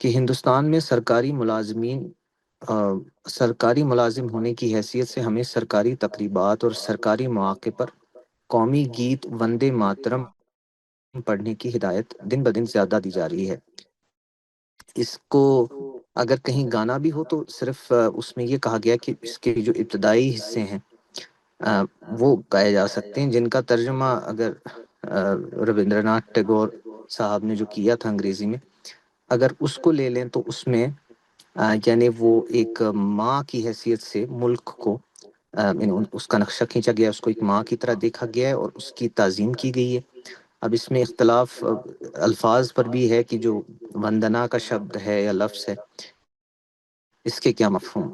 کہ ہندوستان میں سرکاری ملازم ہونے کی حیثیت سے ہمیں سرکاری تقریبات اور سرکاری مواقع پر قومی گیت وندے ماترم پڑھنے کی ہدایت دن بدن زیادہ دی جا رہی ہے۔ اس کو اگر کہیں گانا بھی ہو تو صرف اس میں یہ کہا گیا کہ اس کے جو ابتدائی حصے ہیں وہ گائے جا سکتے ہیں، جن کا ترجمہ اگر ربندر ناتھ ٹیگور صاحب نے جو کیا تھا انگریزی میں، اگر اس کو لے لیں تو اس میں یعنی وہ ایک ماں کی حیثیت سے ملک کو اس کا نقشہ کھینچا گیا، اس کو ایک ماں کی طرح دیکھا گیا ہے اور اس کی تعظیم کی گئی ہے۔ اب اس میں اختلاف الفاظ پر بھی ہے کہ جو وندنا کا شبد ہے یا لفظ ہے، اس کے کیا مفہوم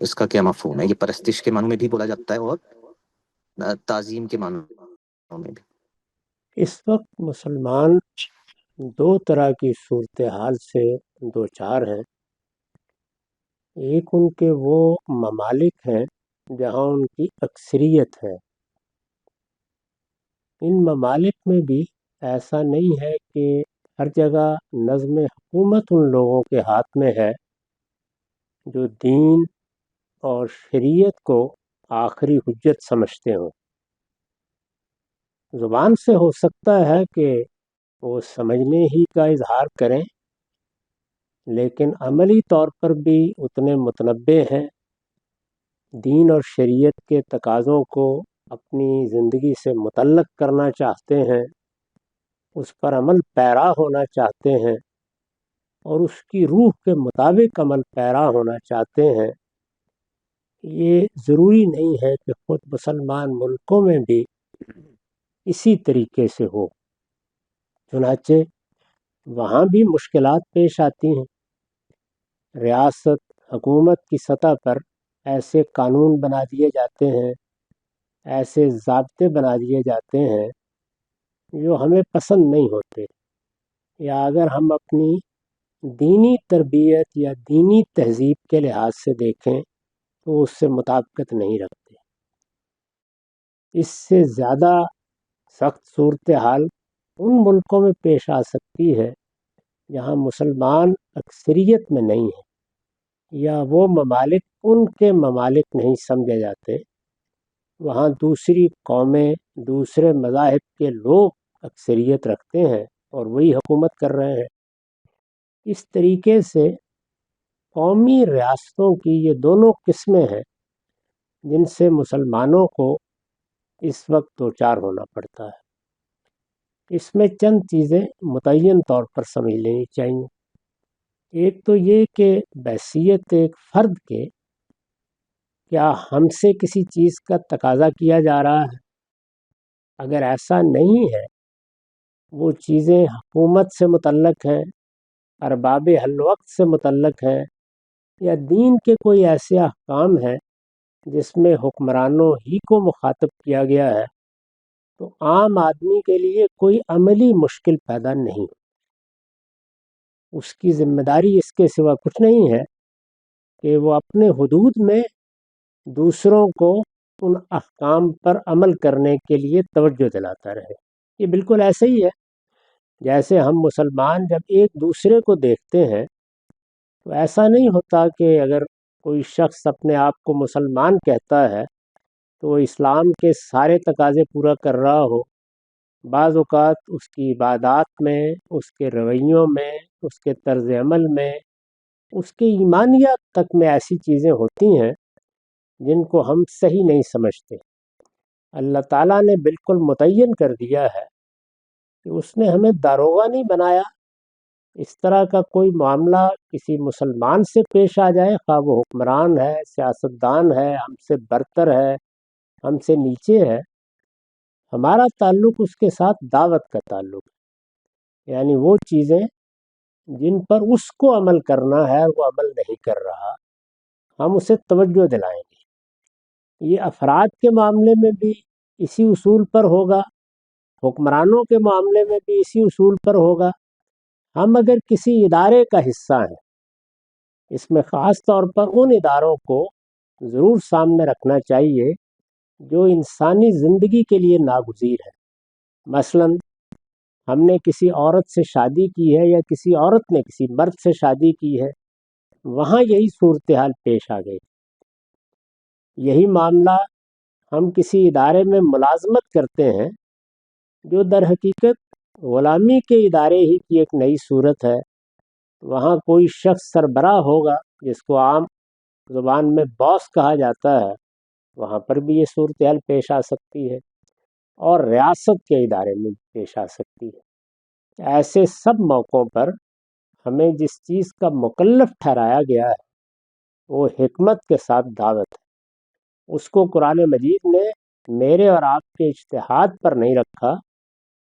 اس کا کیا مفہوم ہے۔ یہ پرستش کے معنوں میں بھی بولا جاتا ہے اور تعظیم کے معنوں میں بھی۔ اس وقت مسلمان دو طرح کی صورتحال سے دوچار ہیں۔ ایک ان کے وہ ممالک ہیں جہاں ان کی اکثریت ہے۔ ان ممالک میں بھی ایسا نہیں ہے کہ ہر جگہ نظم حکومت ان لوگوں کے ہاتھ میں ہے جو دین اور شریعت کو آخری حجت سمجھتے ہوں۔ زبان سے ہو سکتا ہے کہ وہ سمجھنے ہی کا اظہار کریں، لیکن عملی طور پر بھی اتنے متنبع ہیں، دین اور شریعت کے تقاضوں کو اپنی زندگی سے متعلق کرنا چاہتے ہیں، اس پر عمل پیرا ہونا چاہتے ہیں اور اس کی روح کے مطابق عمل پیرا ہونا چاہتے ہیں۔ یہ ضروری نہیں ہے کہ خود مسلمان ملکوں میں بھی اسی طریقے سے ہو، چنانچہ وہاں بھی مشکلات پیش آتی ہیں۔ ریاست حکومت کی سطح پر ایسے قانون بنا دیے جاتے ہیں، ایسے ضابطے بنا دیے جاتے ہیں جو ہمیں پسند نہیں ہوتے، یا اگر ہم اپنی دینی تربیت یا دینی تہذیب کے لحاظ سے دیکھیں تو اس سے مطابقت نہیں رکھتے۔ اس سے زیادہ سخت صورتحال ان ملکوں میں پیش آ سکتی ہے جہاں مسلمان اکثریت میں نہیں ہیں، یا وہ ممالک ان کے ممالک نہیں سمجھے جاتے، وہاں دوسری قومیں، دوسرے مذاہب کے لوگ اکثریت رکھتے ہیں اور وہی حکومت کر رہے ہیں۔ اس طریقے سے قومی ریاستوں کی یہ دونوں قسمیں ہیں جن سے مسلمانوں کو اس وقت دوچار ہونا پڑتا ہے۔ اس میں چند چیزیں متعین طور پر سمجھ لینی چاہیے۔ ایک تو یہ کہ بحیثیت ایک فرد کے کیا ہم سے کسی چیز کا تقاضا کیا جا رہا ہے؟ اگر ایسا نہیں ہے، وہ چیزیں حکومت سے متعلق ہیں، ارباب حل وقت سے متعلق ہیں، یا دین کے کوئی ایسے احکام ہیں جس میں حکمرانوں ہی کو مخاطب کیا گیا ہے، تو عام آدمی کے لیے کوئی عملی مشکل پیدا نہیں۔ اس کی ذمہ داری اس کے سوا کچھ نہیں ہے کہ وہ اپنے حدود میں دوسروں کو ان احکام پر عمل کرنے کے لیے توجہ دلاتا رہے۔ یہ بالکل ایسے ہی ہے جیسے ہم مسلمان جب ایک دوسرے کو دیکھتے ہیں تو ایسا نہیں ہوتا کہ اگر کوئی شخص اپنے آپ کو مسلمان کہتا ہے تو وہ اسلام کے سارے تقاضے پورا کر رہا ہو۔ بعض اوقات اس کی عبادات میں، اس کے رویوں میں، اس کے طرز عمل میں، اس کے ایمانیات تک میں ایسی چیزیں ہوتی ہیں جن کو ہم صحیح نہیں سمجھتے۔ اللہ تعالیٰ نے بالکل متعین کر دیا ہے کہ اس نے ہمیں داروغہ نہیں بنایا۔ اس طرح کا کوئی معاملہ کسی مسلمان سے پیش آ جائے، خواہ وہ حکمران ہے، سیاستدان ہے، ہم سے برتر ہے، ہم سے نیچے ہے، ہمارا تعلق اس کے ساتھ دعوت کا تعلق ہے، یعنی وہ چیزیں جن پر اس کو عمل کرنا ہے وہ عمل نہیں کر رہا، ہم اسے توجہ دلائیں گے۔ یہ افراد کے معاملے میں بھی اسی اصول پر ہوگا، حکمرانوں کے معاملے میں بھی اسی اصول پر ہوگا۔ ہم اگر کسی ادارے کا حصہ ہیں، اس میں خاص طور پر ان اداروں کو ضرور سامنے رکھنا چاہیے جو انسانی زندگی کے لیے ناگزیر ہے۔ مثلا ہم نے کسی عورت سے شادی کی ہے یا کسی عورت نے کسی مرد سے شادی کی ہے، وہاں یہی صورتحال پیش آ گئی۔ یہی معاملہ ہم کسی ادارے میں ملازمت کرتے ہیں جو در حقیقت غلامی کے ادارے ہی کی ایک نئی صورت ہے۔ وہاں کوئی شخص سربراہ ہوگا جس کو عام زبان میں باس کہا جاتا ہے، وہاں پر بھی یہ صورتحال پیش آ سکتی ہے، اور ریاست کے ادارے میں پیش آ سکتی ہے۔ ایسے سب موقعوں پر ہمیں جس چیز کا مکلف ٹھہرایا گیا ہے وہ حکمت کے ساتھ دعوت ہے۔ اس کو قرآن مجید نے میرے اور آپ کے اجتہاد پر نہیں رکھا،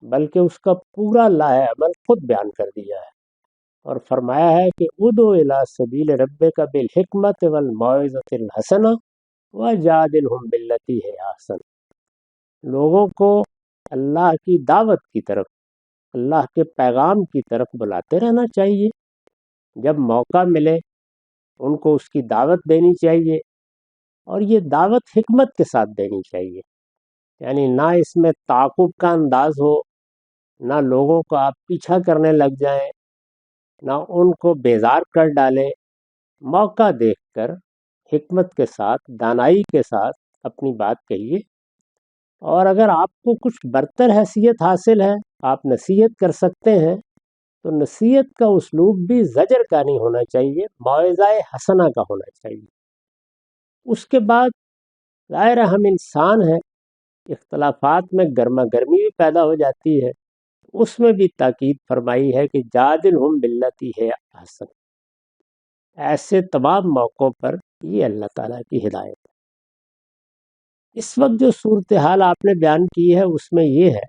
بلکہ اس کا پورا لائحہ عمل خود بیان کر دیا ہے، اور فرمایا ہے کہ ادعو الی سبیل ربک بالحکمت والموعظۃ الحسنہ وجادلہم باللتی ہی احسن۔ لوگوں کو اللہ کی دعوت کی طرف، اللہ کے پیغام کی طرف بلاتے رہنا چاہیے۔ جب موقع ملے ان کو اس کی دعوت دینی چاہیے، اور یہ دعوت حکمت کے ساتھ دینی چاہیے، یعنی نہ اس میں تعاقب کا انداز ہو، نہ لوگوں کو آپ پیچھا کرنے لگ جائیں، نہ ان کو بیزار کر ڈالیں۔ موقع دیکھ کر حکمت کے ساتھ، دانائی کے ساتھ اپنی بات کہیے، اور اگر آپ کو کچھ برتر حیثیت حاصل ہے، آپ نصیحت کر سکتے ہیں، تو نصیحت کا اسلوب بھی زجر کا نہیں ہونا چاہیے، موعظہ حسنہ کا ہونا چاہیے۔ اس کے بعد ظاہر ہے ہم انسان ہیں، اختلافات میں گرما گرمی بھی پیدا ہو جاتی ہے، اس میں بھی تاکید فرمائی ہے کہ جادلہم باللتی ہے احسن۔ ایسے تمام موقعوں پر یہ اللہ تعالیٰ کی ہدایت ہے۔ اس وقت جو صورتحال آپ نے بیان کی ہے اس میں یہ ہے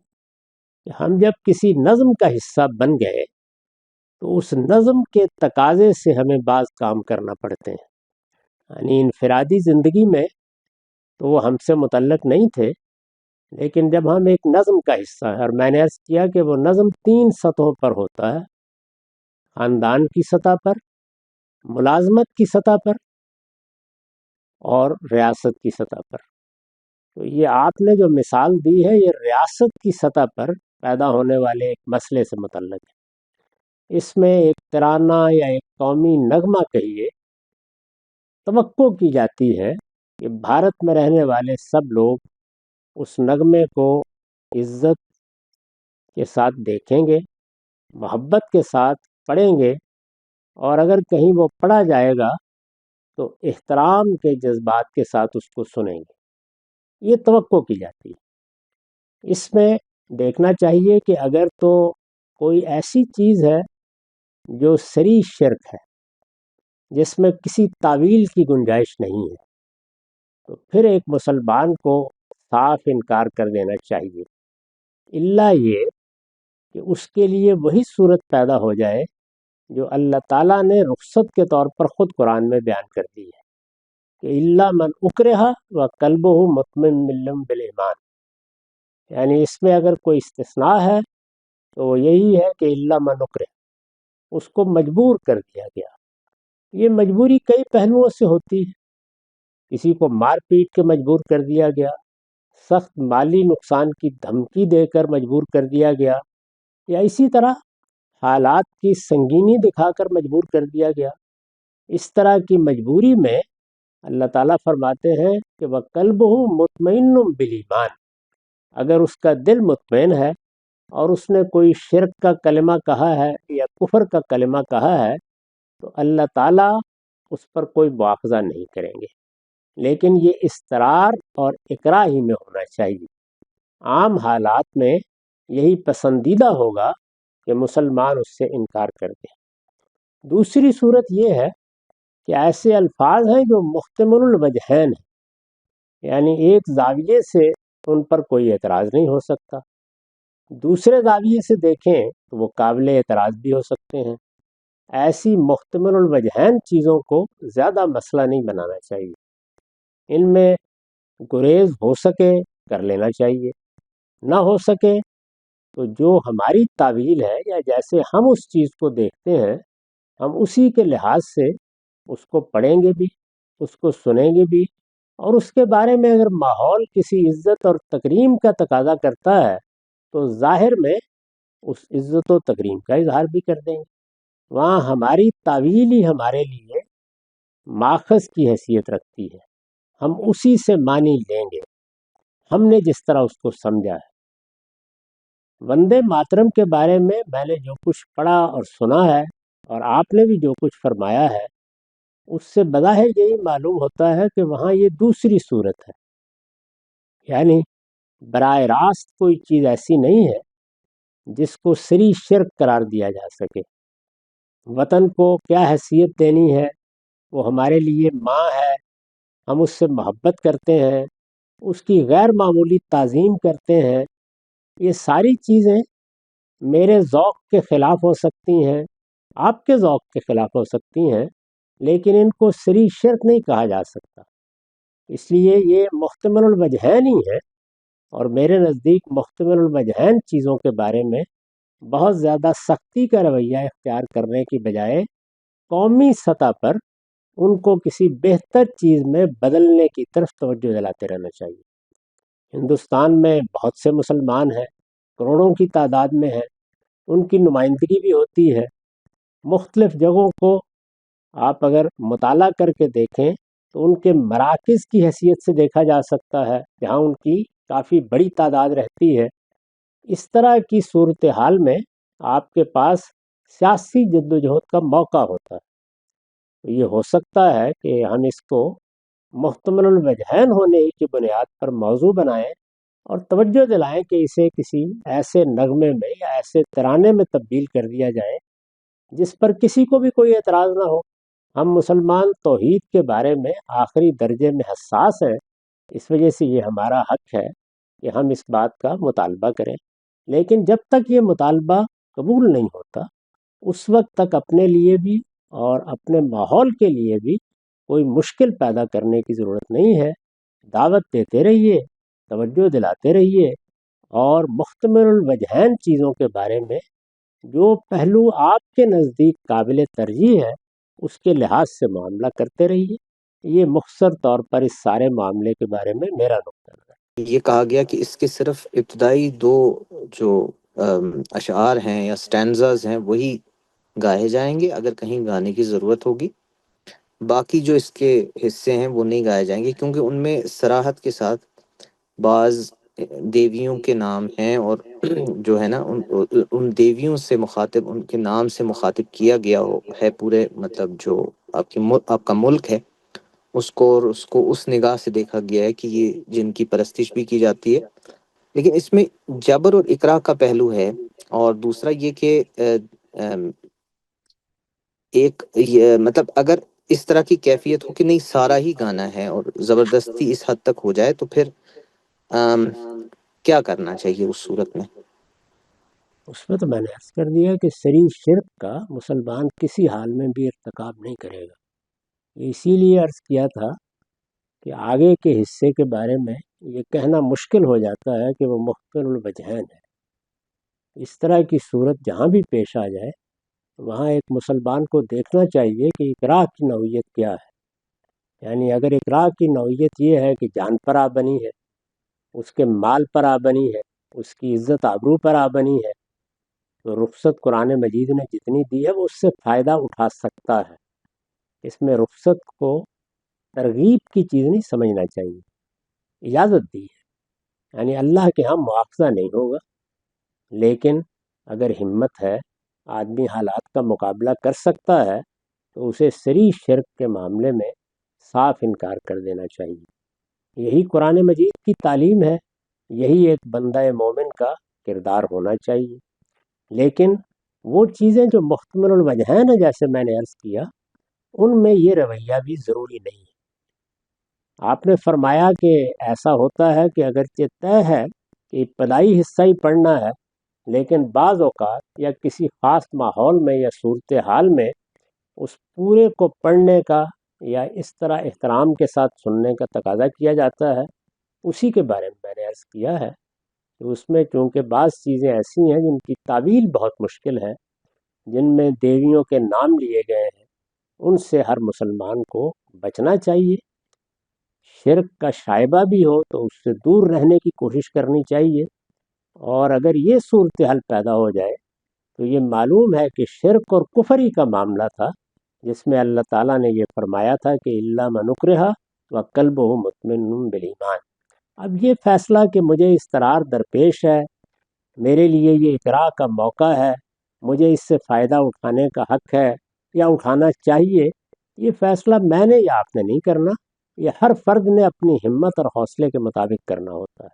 کہ ہم جب کسی نظم کا حصہ بن گئے تو اس نظم کے تقاضے سے ہمیں بعض کام کرنا پڑتے ہیں۔ یعنی انفرادی زندگی میں تو وہ ہم سے متعلق نہیں تھے، لیکن جب ہم ایک نظم کا حصہ ہیں، اور میں نے عرض کیا کہ وہ نظم 3 سطحوں پر ہوتا ہے: خاندان کی سطح پر، ملازمت کی سطح پر، اور ریاست کی سطح پر۔ تو یہ آپ نے جو مثال دی ہے یہ ریاست کی سطح پر پیدا ہونے والے ایک مسئلے سے متعلق ہے۔ اس میں ایک ترانہ یا ایک قومی نغمہ کہیے، توقع کی جاتی ہے کہ بھارت میں رہنے والے سب لوگ اس نغمے کو عزت کے ساتھ دیکھیں گے، محبت کے ساتھ پڑھیں گے، اور اگر کہیں وہ پڑھا جائے گا تو احترام کے جذبات کے ساتھ اس کو سنیں گے۔ یہ توقع کی جاتی ہے۔ اس میں دیکھنا چاہیے کہ اگر تو کوئی ایسی چیز ہے جو صریح شرک ہے، جس میں کسی تعویل کی گنجائش نہیں ہے، تو پھر ایک مسلمان کو صاف انکار کر دینا چاہیے، الا یہ کہ اس کے لیے وہی صورت پیدا ہو جائے جو اللہ تعالیٰ نے رخصت کے طور پر خود قرآن میں بیان کر دی ہے کہ الا من اکرہ وقلبہ مطمئن بالایمان۔ یعنی اس میں اگر کوئی استثناء ہے تو وہ یہی ہے کہ الا من اکرہ، اس کو مجبور کر دیا گیا۔ یہ مجبوری کئی پہلوؤں سے ہوتی ہے، کسی کو مار پیٹ کے مجبور کر دیا گیا، سخت مالی نقصان کی دھمکی دے کر مجبور کر دیا گیا، یا اسی طرح حالات کی سنگینی دکھا کر مجبور کر دیا گیا۔ اس طرح کی مجبوری میں اللہ تعالیٰ فرماتے ہیں کہ وَقَلْبُهُ مُطْمَئِنٌ بِالْإِيمَانِ، اگر اس کا دل مطمئن ہے اور اس نے کوئی شرک کا کلمہ کہا ہے یا کفر کا کلمہ کہا ہے، تو اللہ تعالیٰ اس پر کوئی مواخذہ نہیں کریں گے، لیکن یہ اصرار اور اکراہ ہی میں ہونا چاہیے۔ عام حالات میں یہی پسندیدہ ہوگا کہ مسلمان اس سے انکار کر دیں۔ دوسری صورت یہ ہے کہ ایسے الفاظ ہیں جو محتمل الوجہین ہیں، یعنی ایک زاویے سے ان پر کوئی اعتراض نہیں ہو سکتا، دوسرے زاویے سے دیکھیں تو وہ قابل اعتراض بھی ہو سکتے ہیں۔ ایسی محتمل الوجہین چیزوں کو زیادہ مسئلہ نہیں بنانا چاہیے، ان میں گریز ہو سکے کر لینا چاہیے، نہ ہو سکے تو جو ہماری تعویل ہے یا جیسے ہم اس چیز کو دیکھتے ہیں ہم اسی کے لحاظ سے اس کو پڑھیں گے بھی، اس کو سنیں گے بھی، اور اس کے بارے میں اگر ماحول کسی عزت اور تکریم کا تقاضا کرتا ہے تو ظاہر میں اس عزت و تکریم کا اظہار بھی کر دیں گے۔ وہاں ہماری تعویل ہی ہمارے لیے ماخذ کی حیثیت رکھتی ہے، ہم اسی سے معنی لیں گے، ہم نے جس طرح اس کو سمجھا ہے۔ وندے ماترم کے بارے میں نے جو کچھ پڑھا اور سنا ہے، اور آپ نے بھی جو کچھ فرمایا ہے، اس سے بظاہر یہی معلوم ہوتا ہے کہ وہاں یہ دوسری صورت ہے، یعنی براہ راست کوئی چیز ایسی نہیں ہے جس کو سری شرک قرار دیا جا سکے۔ وطن کو کیا حیثیت دینی ہے، وہ ہمارے لیے ماں ہے، ہم اس سے محبت کرتے ہیں، اس کی غیر معمولی تعظیم کرتے ہیں، یہ ساری چیزیں میرے ذوق کے خلاف ہو سکتی ہیں، آپ کے ذوق کے خلاف ہو سکتی ہیں، لیکن ان کو سری شرک نہیں کہا جا سکتا۔ اس لیے یہ محتمل الوجہین ہی ہے، اور میرے نزدیک محتمل الوجہین چیزوں کے بارے میں بہت زیادہ سختی کا رویہ اختیار کرنے کی بجائے قومی سطح پر ان کو کسی بہتر چیز میں بدلنے کی طرف توجہ دلاتے رہنا چاہیے۔ ہندوستان میں بہت سے مسلمان ہیں، کروڑوں کی تعداد میں ہیں، ان کی نمائندگی بھی ہوتی ہے۔ مختلف جگہوں کو آپ اگر مطالعہ کر کے دیکھیں تو ان کے مراکز کی حیثیت سے دیکھا جا سکتا ہے، جہاں ان کی کافی بڑی تعداد رہتی ہے۔ اس طرح کی صورتحال میں آپ کے پاس سیاسی جدوجہد کا موقع ہوتا ہے۔ یہ ہو سکتا ہے کہ ہم اس کو محتمل الوجہین ہونے کی بنیاد پر موضوع بنائیں اور توجہ دلائیں کہ اسے کسی ایسے نغمے میں یا ایسے ترانے میں تبدیل کر دیا جائے جس پر کسی کو بھی کوئی اعتراض نہ ہو۔ ہم مسلمان توحید کے بارے میں آخری درجے میں حساس ہیں، اس وجہ سے یہ ہمارا حق ہے کہ ہم اس بات کا مطالبہ کریں، لیکن جب تک یہ مطالبہ قبول نہیں ہوتا اس وقت تک اپنے لیے بھی اور اپنے ماحول کے لیے بھی کوئی مشکل پیدا کرنے کی ضرورت نہیں ہے۔ دعوت دیتے رہیے، توجہ دلاتے رہیے، اور محتمل الوجہین چیزوں کے بارے میں جو پہلو آپ کے نزدیک قابل ترجیح ہے اس کے لحاظ سے معاملہ کرتے رہیے۔ یہ مختصر طور پر اس سارے معاملے کے بارے میں میرا نقطہ نظر ہے۔ یہ کہا گیا کہ اس کے صرف ابتدائی دو جو اشعار ہیں یا سٹینزاز ہیں وہی گائے جائیں گے، اگر کہیں گانے کی ضرورت ہوگی۔ باقی جو اس کے حصے ہیں وہ نہیں گائے جائیں گے، کیونکہ ان میں صراحت کے ساتھ بعض دیویوں کے نام ہیں، اور جو ہے نا ان دیویوں سے مخاطب، ان کے نام سے مخاطب کیا گیا ہے پورے، مطلب جو آپ کا ملک ہے اس کو، اور اس کو اس نگاہ سے دیکھا گیا ہے کہ یہ جن کی پرستش بھی کی جاتی ہے۔ لیکن اس میں جبر اور اکراہ کا پہلو ہے، اور دوسرا یہ کہ ایک مطلب اگر اس طرح کی کیفیت ہو کہ نہیں سارا ہی گانا ہے اور زبردستی اس حد تک ہو جائے، تو پھر آم، کیا کرنا چاہیے اس صورت میں؟ اس میں تو میں نے عرض کر دیا کہ سری شرک کا مسلمان کسی حال میں بھی ارتکاب نہیں کرے گا۔ اسی لیے عرض کیا تھا کہ آگے کے حصے کے بارے میں یہ کہنا مشکل ہو جاتا ہے کہ وہ محتمل الوجہین ہے۔ اس طرح کی صورت جہاں بھی پیش آ جائے وہاں ایک مسلمان کو دیکھنا چاہیے کہ اکراہ کی نوعیت کیا ہے۔ یعنی اگر اکراہ کی نوعیت یہ ہے کہ جان پر آ بنی ہے، اس کے مال پر آ بنی ہے، اس کی عزت آبرو پر آ بنی ہے، تو رخصت قرآن مجید نے جتنی دی ہے وہ اس سے فائدہ اٹھا سکتا ہے۔ اس میں رخصت کو ترغیب کی چیز نہیں سمجھنا چاہیے، اجازت دی ہے، یعنی اللہ کے ہاں مواخذہ نہیں ہوگا، لیکن اگر ہمت ہے، آدمی حالات کا مقابلہ کر سکتا ہے، تو اسے سری شرک کے معاملے میں صاف انکار کر دینا چاہیے۔ یہی قرآن مجید کی تعلیم ہے، یہی ایک بندہ مومن کا کردار ہونا چاہیے۔ لیکن وہ چیزیں جو محتمل الوجہین ہیں، جیسے میں نے عرض کیا، ان میں یہ رویہ بھی ضروری نہیں ہے۔ آپ نے فرمایا کہ ایسا ہوتا ہے کہ اگرچہ طے ہے کہ ابتدائی حصہ ہی پڑھنا ہے، لیکن بعض اوقات یا کسی خاص ماحول میں یا صورتحال میں اس پورے کو پڑھنے کا یا اس طرح احترام کے ساتھ سننے کا تقاضا کیا جاتا ہے۔ اسی کے بارے میں نے عرض کیا ہے کہ اس میں چونکہ بعض چیزیں ایسی ہیں جن کی تعویل بہت مشکل ہے، جن میں دیویوں کے نام لیے گئے ہیں، ان سے ہر مسلمان کو بچنا چاہیے۔ شرک کا شائبہ بھی ہو تو اس سے دور رہنے کی کوشش کرنی چاہیے، اور اگر یہ صورتحال پیدا ہو جائے تو یہ معلوم ہے کہ شرک اور کفری کا معاملہ تھا، جس میں اللہ تعالیٰ نے یہ فرمایا تھا کہ الا من اکرہ وقلبہ مطمئن بالایمان۔ اب یہ فیصلہ کہ مجھے استقرار درپیش ہے، میرے لیے یہ اقراء کا موقع ہے، مجھے اس سے فائدہ اٹھانے کا حق ہے یا اٹھانا چاہیے، یہ فیصلہ میں نے یا آپ نے نہیں کرنا، یہ ہر فرد نے اپنی ہمت اور حوصلے کے مطابق کرنا ہوتا ہے۔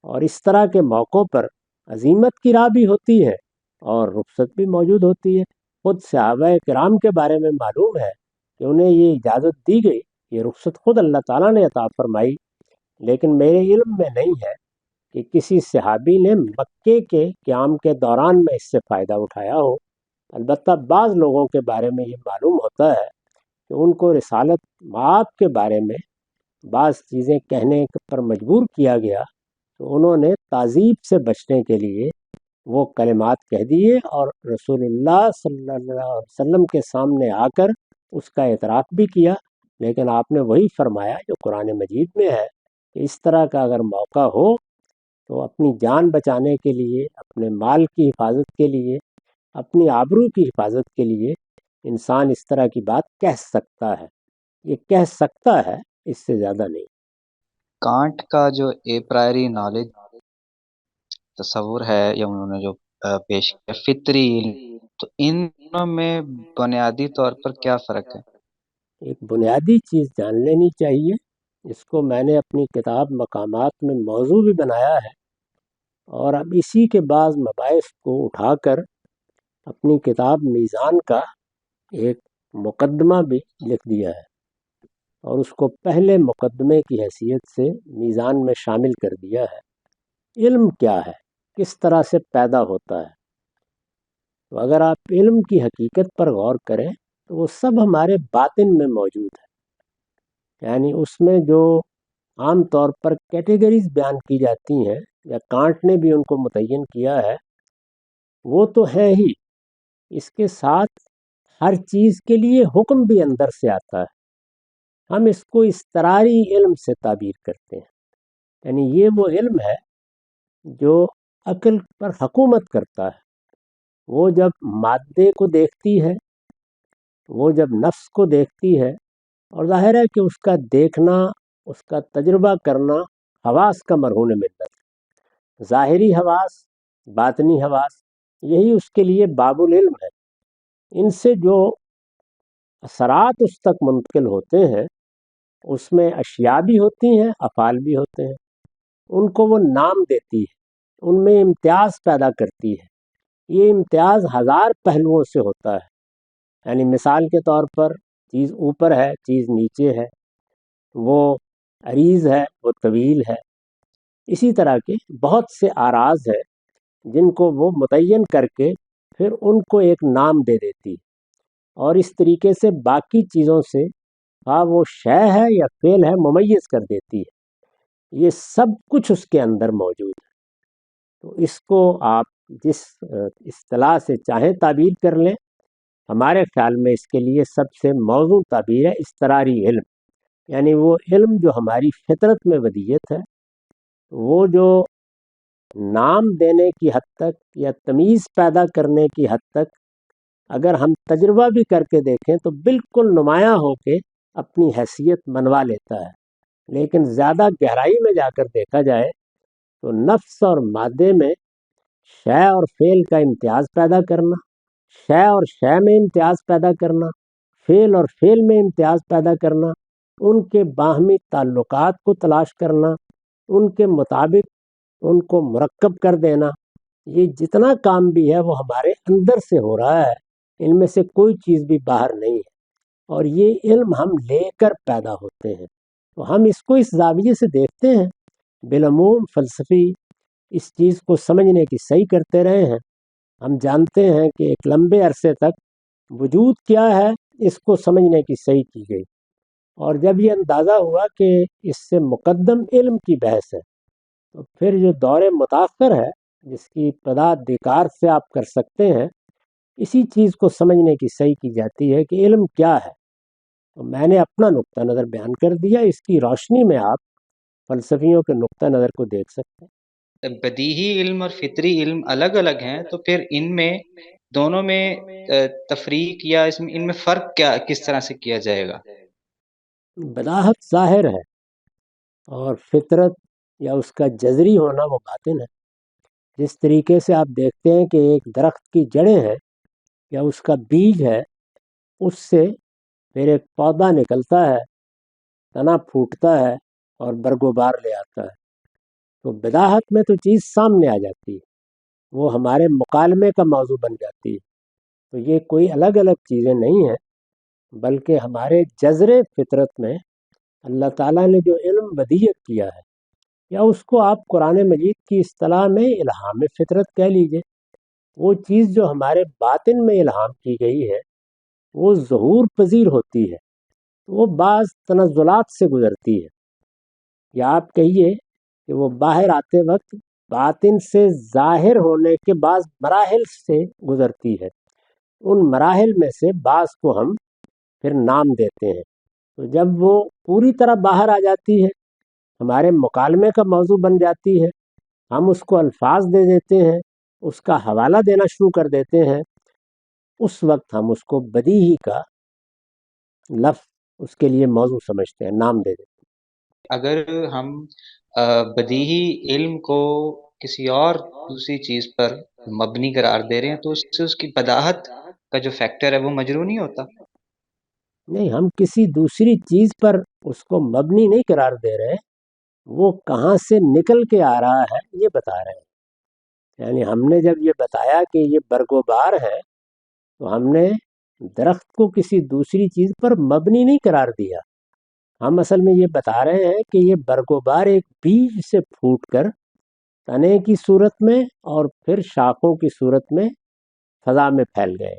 اور اس طرح کے موقعوں پر عزیمت کی راہ بھی ہوتی ہے اور رخصت بھی موجود ہوتی ہے۔ خود صحابہ کرام کے بارے میں معلوم ہے کہ انہیں یہ اجازت دی گئی، یہ رخصت خود اللہ تعالیٰ نے عطا فرمائی، لیکن میرے علم میں نہیں ہے کہ کسی صحابی نے مکے کے قیام کے دوران میں اس سے فائدہ اٹھایا ہو۔ البتہ بعض لوگوں کے بارے میں یہ معلوم ہوتا ہے کہ ان کو رسالت مآب کے بارے میں بعض چیزیں کہنے پر مجبور کیا گیا، تو انہوں نے تعذیب سے بچنے کے لیے وہ کلمات کہہ دیے اور رسول اللہ صلی اللہ علیہ وسلم کے سامنے آ کر اس کا اعتراف بھی کیا، لیکن آپ نے وہی فرمایا جو قرآن مجید میں ہے کہ اس طرح کا اگر موقع ہو تو اپنی جان بچانے کے لیے، اپنے مال کی حفاظت کے لیے، اپنی آبرو کی حفاظت کے لیے انسان اس طرح کی بات کہہ سکتا ہے، یہ کہہ سکتا ہے، اس سے زیادہ نہیں۔ کانٹ کا جو اے پرائری نالج تصور ہے یا انہوں نے جو پیش کیا فطری علم، تو ان دونوں میں بنیادی طور پر کیا فرق ہے؟ ایک بنیادی چیز جان لینی چاہیے، اس کو میں نے اپنی کتاب مقامات میں موضوع بھی بنایا ہے، اور اب اسی کے بعض مباحث کو اٹھا کر اپنی کتاب میزان کا ایک مقدمہ بھی لکھ دیا ہے، اور اس کو پہلے مقدمے کی حیثیت سے میزان میں شامل کر دیا ہے۔ علم کیا ہے، کس طرح سے پیدا ہوتا ہے؟ تو اگر آپ علم کی حقیقت پر غور کریں تو وہ سب ہمارے باطن میں موجود ہے، یعنی اس میں جو عام طور پر کیٹیگریز بیان کی جاتی ہیں یا کانٹ نے بھی ان کو متعین کیا ہے، وہ تو ہے ہی، اس کے ساتھ ہر چیز کے لیے حکم بھی اندر سے آتا ہے۔ ہم اس کو اضطراری علم سے تعبیر کرتے ہیں، یعنی یہ وہ علم ہے جو عقل پر حکومت کرتا ہے۔ وہ جب مادے کو دیکھتی ہے، وہ جب نفس کو دیکھتی ہے، اور ظاہر ہے کہ اس کا دیکھنا، اس کا تجربہ کرنا حواس کا مرہون منت ہے، ظاہری حواس، باطنی حواس، یہی اس کے لیے باب العلم ہے۔ ان سے جو اثرات اس تک منتقل ہوتے ہیں، اس میں اشیاء بھی ہوتی ہیں، افعال بھی ہوتے ہیں، ان کو وہ نام دیتی ہے، ان میں امتیاز پیدا کرتی ہے۔ یہ امتیاز ہزار پہلوؤں سے ہوتا ہے، یعنی مثال کے طور پر چیز اوپر ہے، چیز نیچے ہے، وہ عریض ہے، وہ طویل ہے، اسی طرح کے بہت سے آراز ہے جن کو وہ متعین کر کے پھر ان کو ایک نام دے دیتی ہے، اور اس طریقے سے باقی چیزوں سے ہاں وہ شے ہے یا فعل ہے ممیز کر دیتی ہے۔ یہ سب کچھ اس کے اندر موجود ہے، تو اس کو آپ جس اصطلاح سے چاہیں تعبیر کر لیں، ہمارے خیال میں اس کے لیے سب سے موزوں تعبیر ہے اضطراری علم، یعنی وہ علم جو ہماری فطرت میں ودیت ہے، وہ جو نام دینے کی حد تک یا تمیز پیدا کرنے کی حد تک اگر ہم تجربہ بھی کر کے دیکھیں تو بالکل نمایاں ہو کے اپنی حیثیت منوا لیتا ہے، لیکن زیادہ گہرائی میں جا کر دیکھا جائے تو نفس اور مادے میں شے اور فعل کا امتیاز پیدا کرنا، شے اور شے میں امتیاز پیدا کرنا، فعل اور فعل میں امتیاز پیدا کرنا، ان کے باہمی تعلقات کو تلاش کرنا، ان کے مطابق ان کو مرکب کر دینا، یہ جتنا کام بھی ہے وہ ہمارے اندر سے ہو رہا ہے، ان میں سے کوئی چیز بھی باہر نہیں ہے، اور یہ علم ہم لے کر پیدا ہوتے ہیں۔ تو ہم اس کو اس زاویے سے دیکھتے ہیں، بالعموم فلسفی اس چیز کو سمجھنے کی صحیح کرتے رہے ہیں۔ ہم جانتے ہیں کہ ایک لمبے عرصے تک وجود کیا ہے اس کو سمجھنے کی صحیح کی گئی، اور جب یہ اندازہ ہوا کہ اس سے مقدم علم کی بحث ہے، تو پھر جو دور متاخر ہے جس کی ابتدا دیکارت سے آپ کر سکتے ہیں، اسی چیز کو سمجھنے کی صحیح کی جاتی ہے کہ علم کیا ہے۔ تو میں نے اپنا نقطہ نظر بیان کر دیا، اس کی روشنی میں آپ فلسفیوں کے نقطہ نظر کو دیکھ سکتے ہیں۔ بدیہی علم اور فطری علم الگ الگ ہیں، تو پھر ان میں دونوں میں تفریق یا ان میں فرق کیا کس طرح سے کیا جائے گا؟ بداہت ظاہر ہے اور فطرت یا اس کا جذری ہونا وہ باطن ہے. جس طریقے سے آپ دیکھتے ہیں کہ ایک درخت کی جڑیں ہیں یا اس کا بیج ہے، اس سے پھر ایک پودا نکلتا ہے، تنا پھوٹتا ہے اور برگ و بار لے آتا ہے. تو بداہت میں تو چیز سامنے آ جاتی ہے، وہ ہمارے مکالمے کا موضوع بن جاتی ہے. تو یہ کوئی الگ الگ چیزیں نہیں ہیں، بلکہ ہمارے جذر فطرت میں اللہ تعالیٰ نے جو علم بدیہت کیا ہے، یا اس کو آپ قرآن مجید کی اصطلاح میں الہام فطرت کہہ لیجئے، وہ چیز جو ہمارے باطن میں الہام کی گئی ہے وہ ظہور پذیر ہوتی ہے، وہ بعض تنزلات سے گزرتی ہے، یا آپ کہیے کہ وہ باہر آتے وقت باطن سے ظاہر ہونے کے بعض مراحل سے گزرتی ہے. ان مراحل میں سے بعض کو ہم پھر نام دیتے ہیں. تو جب وہ پوری طرح باہر آ جاتی ہے، ہمارے مکالمے کا موضوع بن جاتی ہے، ہم اس کو الفاظ دے دیتے ہیں، اس کا حوالہ دینا شروع کر دیتے ہیں، اس وقت ہم اس کو بدیہی کا لفظ اس کے لیے موضوع سمجھتے ہیں، نام دے دیتے اگر ہم بدیہی علم کو کسی اور دوسری چیز پر مبنی قرار دے رہے ہیں، تو اس سے اس کی بداہت کا جو فیکٹر ہے وہ مجروح نہیں ہوتا؟ ہیں. نہیں، ہم کسی دوسری چیز پر اس کو مبنی نہیں قرار دے رہے، وہ کہاں سے نکل کے آ رہا ہے یہ بتا رہے ہیں. یعنی ہم نے جب یہ بتایا کہ یہ برگ و بار ہے، تو ہم نے درخت کو کسی دوسری چیز پر مبنی نہیں قرار دیا. ہم اصل میں یہ بتا رہے ہیں کہ یہ برگ و بار ایک بیج سے پھوٹ کر تنے کی صورت میں اور پھر شاخوں کی صورت میں فضا میں پھیل گئے.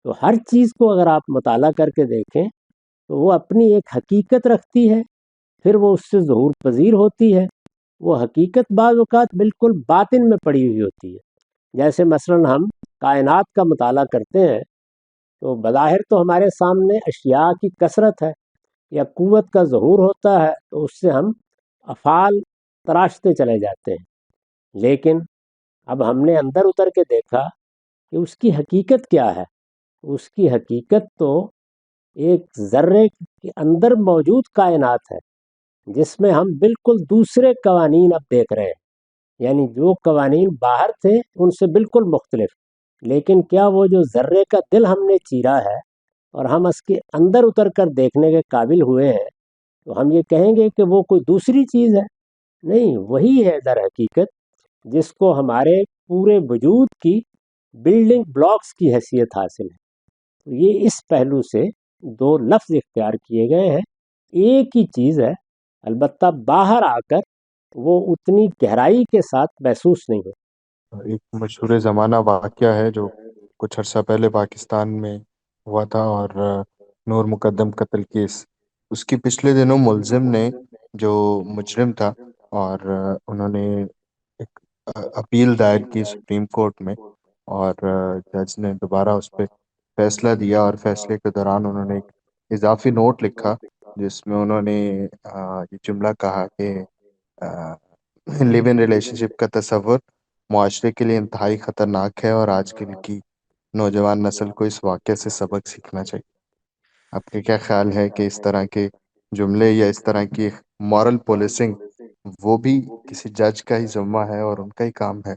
تو ہر چیز کو اگر آپ مطالعہ کر کے دیکھیں تو وہ اپنی ایک حقیقت رکھتی ہے، پھر وہ اس سے ظہور پذیر ہوتی ہے. وہ حقیقت بعض اوقات بالکل باطن میں پڑی ہوئی ہوتی ہے. جیسے مثلا ہم کائنات کا مطالعہ کرتے ہیں تو بظاہر تو ہمارے سامنے اشیاء کی کثرت ہے یا قوت کا ظہور ہوتا ہے، تو اس سے ہم افعال تراشتے چلے جاتے ہیں. لیکن اب ہم نے اندر اتر کے دیکھا کہ اس کی حقیقت کیا ہے. اس کی حقیقت تو ایک ذرے کے اندر موجود کائنات ہے، جس میں ہم بالکل دوسرے قوانین اب دیکھ رہے ہیں. یعنی جو قوانین باہر تھے ان سے بالکل مختلف، لیکن کیا وہ جو ذرے کا دل ہم نے چیرا ہے اور ہم اس کے اندر اتر کر دیکھنے کے قابل ہوئے ہیں، تو ہم یہ کہیں گے کہ وہ کوئی دوسری چیز ہے؟ نہیں، وہی ہے در حقیقت جس کو ہمارے پورے وجود کی بلڈنگ بلاکس کی حیثیت حاصل ہے. تو یہ اس پہلو سے دو لفظ اختیار کیے گئے ہیں. ایک ہی چیز ہے، البتہ باہر آ کر وہ اتنی گہرائی کے ساتھ محسوس نہیں ہو. ایک مشہور زمانہ واقعہ ہے جو کچھ عرصہ پہلے پاکستان میں ہوا تھا، اور نور مقدم قتل کیس. اس کی پچھلے دنوں ملزم نے، جو مجرم تھا، اور انہوں نے ایک اپیل دائر کی سپریم کورٹ میں، اور جج نے دوبارہ اس پہ فیصلہ دیا، اور فیصلے کے دوران انہوں نے ایک اضافی نوٹ لکھا جس میں انہوں نے یہ جملہ کہا کہ لیو ان ریلیشن شپ کا تصور معاشرے کے لیے انتہائی خطرناک ہے، اور آج کل کی نوجوان نسل کو اس واقعے سے سبق سیکھنا چاہیے. آپ کا کیا خیال ہے کہ اس طرح کے جملے یا اس طرح کی مورل پولیسنگ وہ بھی کسی جج کا ہی ذمہ ہے اور ان کا ہی کام ہے؟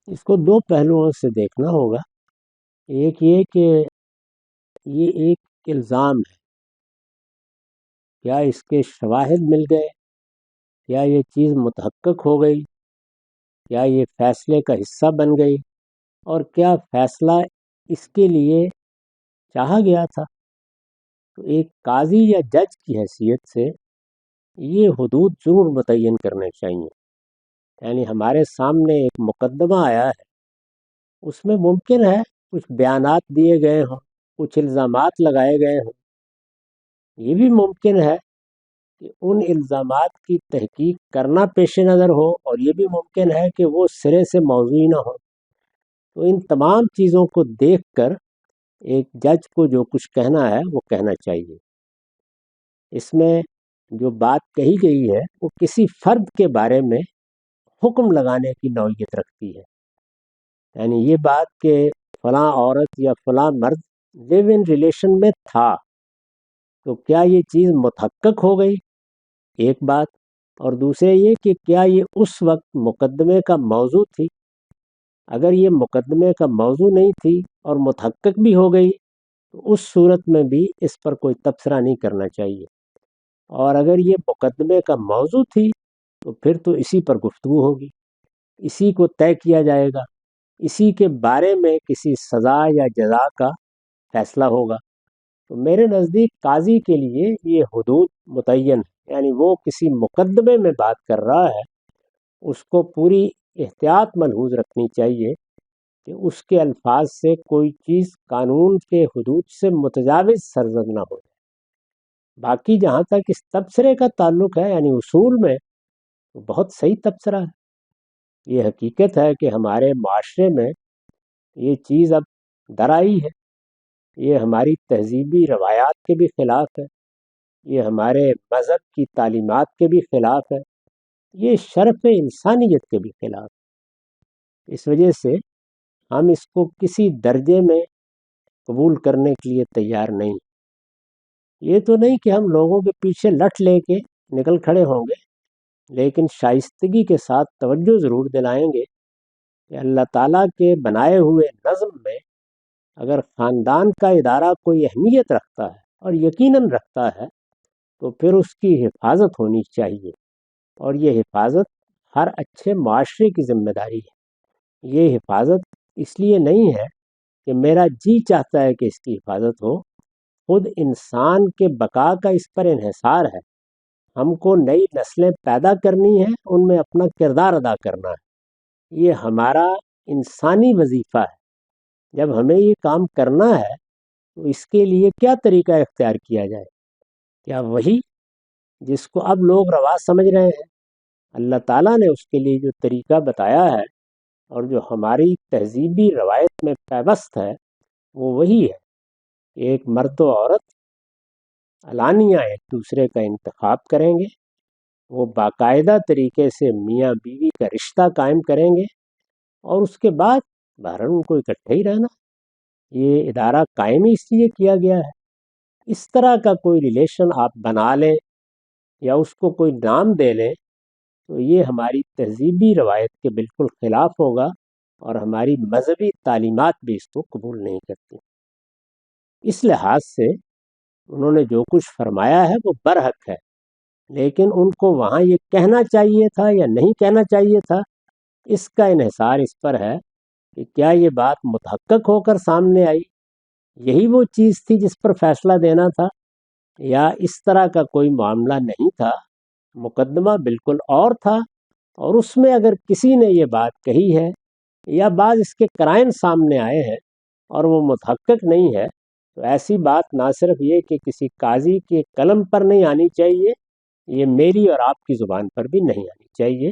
اس کو دو پہلوؤں سے دیکھنا ہوگا. ایک یہ کہ یہ ایک الزام ہے، کیا اس کے شواہد مل گئے، کیا یہ چیز متحقق ہو گئی، کیا یہ فیصلے کا حصہ بن گئی، اور کیا فیصلہ اس کے لیے چاہا گیا تھا. تو ایک قاضی یا جج کی حیثیت سے یہ حدود ضرور متعین کرنے چاہیے. یعنی ہمارے سامنے ایک مقدمہ آیا ہے، اس میں ممکن ہے کچھ بیانات دیے گئے ہوں، کچھ الزامات لگائے گئے ہوں. یہ بھی ممکن ہے کہ ان الزامات کی تحقیق کرنا پیش نظر ہو، اور یہ بھی ممکن ہے کہ وہ سرے سے موضوع نہ ہو. تو ان تمام چیزوں کو دیکھ کر ایک جج کو جو کچھ کہنا ہے وہ کہنا چاہیے. اس میں جو بات کہی گئی ہے وہ کسی فرد کے بارے میں حکم لگانے کی نوعیت رکھتی ہے. یعنی یہ بات کہ فلاں عورت یا فلاں مرد لیو ان ریلیشن میں تھا تو کیا یہ چیز متحقق ہو گئی، ایک بات. اور دوسرے یہ کہ کیا یہ اس وقت مقدمے کا موضوع تھی. اگر یہ مقدمے کا موضوع نہیں تھی اور متحقق بھی ہو گئی تو اس صورت میں بھی اس پر کوئی تبصرہ نہیں کرنا چاہیے. اور اگر یہ مقدمے کا موضوع تھی تو پھر تو اسی پر گفتگو ہوگی، اسی کو طے کیا جائے گا، اسی کے بارے میں کسی سزا یا جزا کا فیصلہ ہوگا. تو میرے نزدیک قاضی کے لیے یہ حدود متعین ہے. یعنی وہ کسی مقدمے میں بات کر رہا ہے، اس کو پوری احتیاط ملحوظ رکھنی چاہیے کہ اس کے الفاظ سے کوئی چیز قانون کے حدود سے متجاوز سرزد نہ ہو. باقی جہاں تک اس تبصرے کا تعلق ہے، یعنی اصول میں تو بہت صحیح تبصرہ ہے. یہ حقیقت ہے کہ ہمارے معاشرے میں یہ چیز اب در آئی ہے. یہ ہماری تہذیبی روایات کے بھی خلاف ہے، یہ ہمارے مذہب کی تعلیمات کے بھی خلاف ہے، یہ شرف انسانیت کے بھی خلاف ہے. اس وجہ سے ہم اس کو کسی درجے میں قبول کرنے کے لیے تیار نہیں. یہ تو نہیں کہ ہم لوگوں کے پیچھے لٹ لے کے نکل کھڑے ہوں گے، لیکن شائستگی کے ساتھ توجہ ضرور دلائیں گے کہ اللہ تعالیٰ کے بنائے ہوئے نظم میں اگر خاندان کا ادارہ کوئی اہمیت رکھتا ہے اور یقیناً رکھتا ہے تو پھر اس کی حفاظت ہونی چاہیے. اور یہ حفاظت ہر اچھے معاشرے کی ذمہ داری ہے. یہ حفاظت اس لیے نہیں ہے کہ میرا جی چاہتا ہے کہ اس کی حفاظت ہو، خود انسان کے بقا کا اس پر انحصار ہے. ہم کو نئی نسلیں پیدا کرنی ہیں، ان میں اپنا کردار ادا کرنا ہے. یہ ہمارا انسانی وظیفہ ہے. جب ہمیں یہ کام کرنا ہے تو اس کے لیے کیا طریقہ اختیار کیا جائے؟ کیا وہی جس کو اب لوگ روا سمجھ رہے ہیں؟ اللہ تعالیٰ نے اس کے لیے جو طریقہ بتایا ہے اور جو ہماری تہذیبی روایت میں پیوست ہے وہ وہی ہے. ایک مرد و عورت علانیہ ایک دوسرے کا انتخاب کریں گے، وہ باقاعدہ طریقے سے میاں بیوی کا رشتہ قائم کریں گے، اور اس کے بعد بہرحال ان کو اکٹھے ہی رہنا. یہ ادارہ قائم ہی اس لیے کیا گیا ہے. اس طرح کا کوئی ریلیشن آپ بنا لیں یا اس کو کوئی نام دے لیں تو یہ ہماری تہذیبی روایت کے بالکل خلاف ہوگا، اور ہماری مذہبی تعلیمات بھی اس کو قبول نہیں کرتی. اس لحاظ سے انہوں نے جو کچھ فرمایا ہے وہ برحق ہے، لیکن ان کو وہاں یہ کہنا چاہیے تھا یا نہیں کہنا چاہیے تھا، اس کا انحصار اس پر ہے کہ کیا یہ بات متحقق ہو کر سامنے آئی، یہی وہ چیز تھی جس پر فیصلہ دینا تھا، یا اس طرح کا کوئی معاملہ نہیں تھا، مقدمہ بالکل اور تھا. اور اس میں اگر کسی نے یہ بات کہی ہے یا بعض اس کے قرائن سامنے آئے ہیں اور وہ متحقق نہیں ہے تو ایسی بات نہ صرف یہ کہ کسی قاضی کے قلم پر نہیں آنی چاہیے، یہ میری اور آپ کی زبان پر بھی نہیں آنی چاہیے.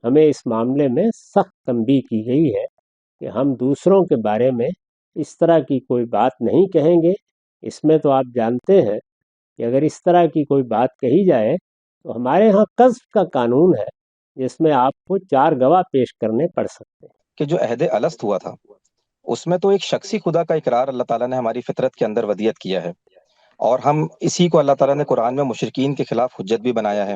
ہمیں اس معاملے میں سخت تنبیہ کی گئی ہے کہ ہم دوسروں کے بارے میں اس طرح کی کوئی بات نہیں کہیں گے. اس میں تو آپ جانتے ہیں کہ اگر اس طرح کی کوئی بات کہی جائے تو ہمارے ہاں قذف کا قانون ہے جس میں آپ کو 4 گواہ پیش کرنے پڑ سکتے ہیں. کہ جو عہد الست ہوا تھا اس میں تو ایک شخصی خدا کا اقرار اللہ تعالیٰ نے ہماری فطرت کے اندر ودیت کیا ہے، اور ہم اسی کو اللہ تعالیٰ نے قرآن میں مشرکین کے خلاف حجت بھی بنایا ہے.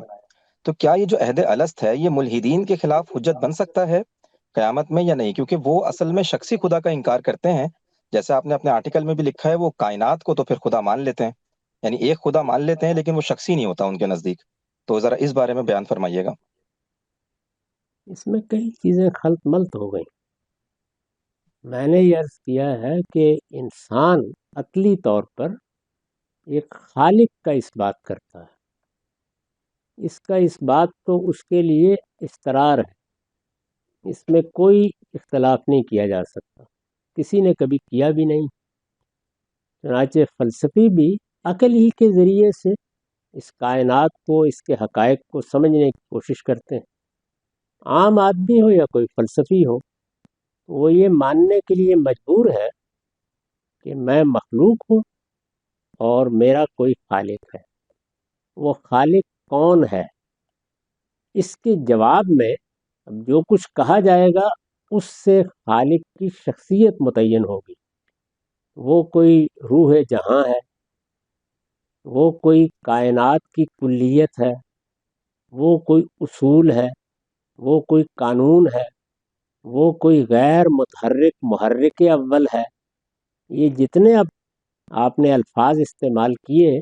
تو کیا یہ جو عہد الست ہے یہ ملحدین کے خلاف حجت بن سکتا ہے قیامت میں یا نہیں؟ کیونکہ وہ اصل میں شخصی خدا کا انکار کرتے ہیں. جیسا آپ نے اپنے آرٹیکل میں بھی لکھا ہے، وہ کائنات کو تو پھر خدا مان لیتے ہیں، یعنی ایک خدا مان لیتے ہیں لیکن وہ شخصی نہیں ہوتا ان کے نزدیک. تو ذرا اس بارے میں بیان فرمائیے گا. اس میں کئی چیزیں خلط ملط ہو گئیں. میں نے یہ عرض کیا ہے کہ انسان عقلی طور پر ایک خالق کا اس بات کرتا ہے. اس کا اس بات تو اس کے لیے استقرار ہے، اس میں کوئی اختلاف نہیں کیا جا سکتا، کسی نے کبھی کیا بھی نہیں. چنانچہ فلسفی بھی عقل ہی کے ذریعے سے اس کائنات کو، اس کے حقائق کو سمجھنے کی کوشش کرتے ہیں. عام آدمی ہو یا کوئی فلسفی ہو، وہ یہ ماننے کے لیے مجبور ہے کہ میں مخلوق ہوں اور میرا کوئی خالق ہے. وہ خالق کون ہے، اس کے جواب میں اب جو کچھ کہا جائے گا اس سے خالق کی شخصیت متعین ہوگی۔ وہ کوئی روح جہاں ہے، وہ کوئی کائنات کی کلیت ہے، وہ کوئی اصول ہے، وہ کوئی قانون ہے، وہ کوئی غیر متحرک محرک اول ہے۔ یہ جتنے اب آپ نے الفاظ استعمال کیے،